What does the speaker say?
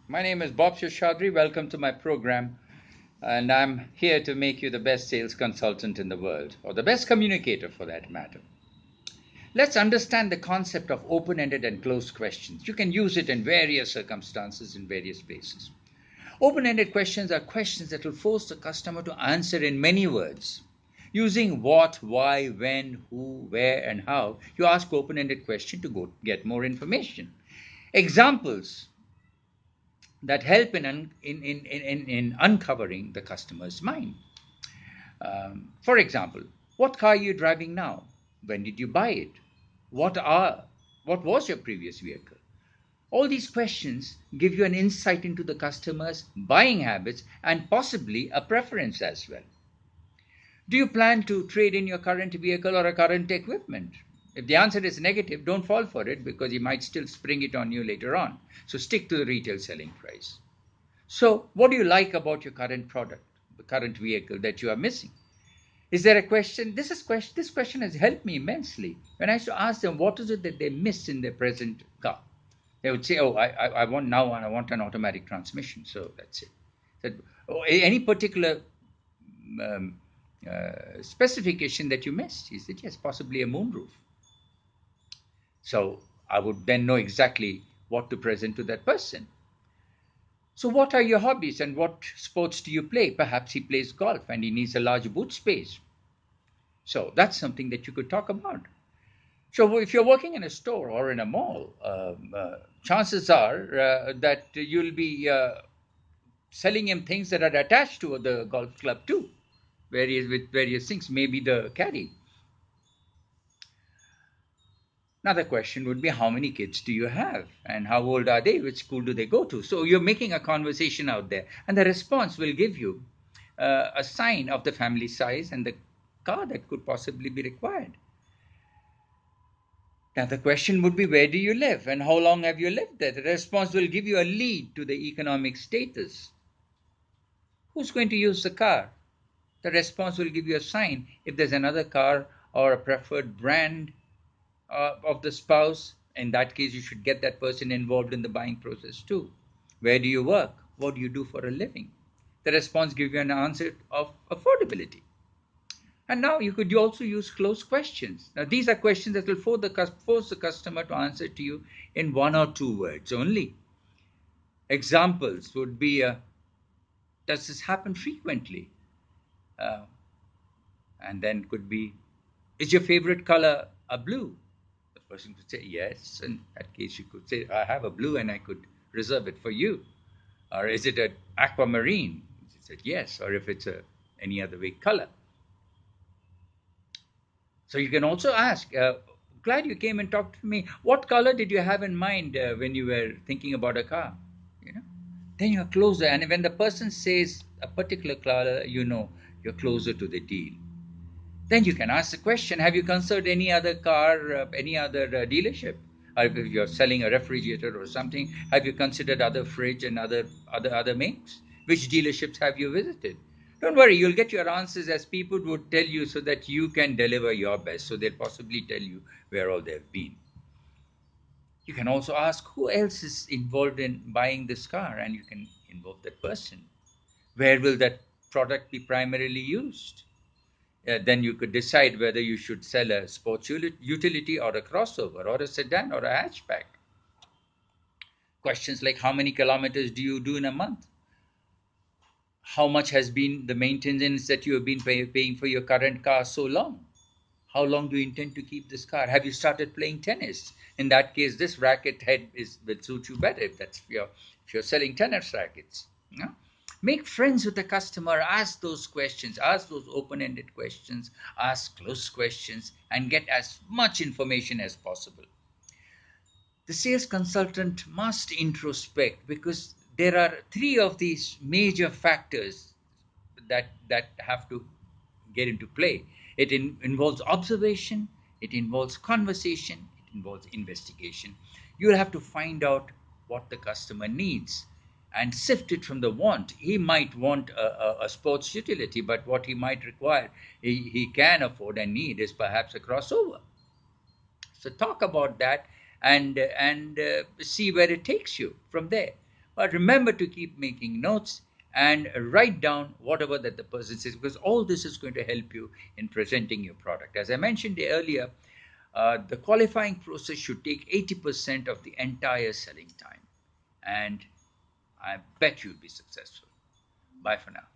My name is Bob Shashadri. Welcome to my program. And I'm here to make you the best sales consultant in the world, or the best communicator for that matter. Let's understand the concept of open ended and closed questions. You can use it in various circumstances, in various places. Open ended questions are questions that will force the customer to answer in many words. Using what, why, when, who, where, and how, you ask open ended question to go get more information. Examples that help in uncovering the customer's mind. For example, what car are you driving now? When did you buy it? What are what was your previous vehicle? All these questions give you an insight into the customer's buying habits and possibly a preference as well. Do you plan to trade in your current vehicle or a current equipment? If the answer is negative, don't fall for it because he might still spring it on you later on. So stick to the retail selling price. So, what do you like about your current product, the current vehicle that you are missing? Is there a question? This question has helped me immensely. When I used to ask them what is it that they miss in their present car, they would say, "Oh, I want now, and I want an automatic transmission." So that's it. Said, "Oh, any particular um, specification that you missed?" He said, "Yes, possibly a moonroof." So I would then know exactly what to present to that person. So, what are your hobbies and what sports do you play? Perhaps he plays golf and he needs a large boot space. So, that's something that you could talk about. So, if you're working in a store or in a mall, chances are that you'll be selling him things that are attached to the golf club too, with various things, maybe the caddy. Another question would be how many kids do you have and how old are they? Which school do they go to? So you're making a conversation out there, and the response will give you a sign of the family size and the car that could possibly be required. Now, the question would be where do you live and how long have you lived there? The response will give you a lead to the economic status. Who's going to use the car? The response will give you a sign if there's another car or a preferred brand of the spouse. In that case, you should get that person involved in the buying process too. Where do you work? What do you do for a living? The response gives you an answer of affordability. And now you could also use closed questions. Now, these are questions that will force the customer to answer to you in one or two words only. Examples would be does this happen frequently? Uh, and then could be is your favorite color a blue? The person could say yes. In that case, you could say, I have a blue and I could reserve it for you. Or is it an aquamarine? She said yes. Or if it's any other way color. So you can also ask, glad you came and talked to me. What color did you have in mind when you were thinking about a car? You know, then you're closer. And when the person says a particular color, you know you're closer to the deal. Then you can ask the question, have you considered any other car, any other dealership? Or if you're selling a refrigerator or something, have you considered other fridge and other makes? Which dealerships have you visited? Don't worry, you'll get your answers as people would tell you so that you can deliver your best. So they'll possibly tell you where all they've been. You can also ask who else is involved in buying this car, and you can involve that person. Where will that product be primarily used? Then you could decide whether you should sell a sports utility or a crossover or a sedan or a hatchback. Questions like how many kilometers do you do in a month? How much has been the maintenance that you have been paying for your current car so long? How long do you intend to keep this car? Have you started playing tennis? In that case, this racket head will suit you better if you're selling tennis rackets. Yeah? Make friends with the customer, ask those questions, ask those open-ended questions, ask close questions, and get as much information as possible. The sales consultant must introspect because there are three of these major factors that have to get into play. Involves observation, it involves conversation, it involves investigation. You'll have to find out what the customer needs and sift it from the want. He might want a sports utility, but what he might require, he can afford and need is perhaps a crossover. So talk about that and see where it takes you from there. But remember to keep making notes and write down whatever that the person says, because all this is going to help you in presenting your product. As I mentioned earlier, the qualifying process should take 80% of the entire selling time, and I bet you'll be successful. Bye for now.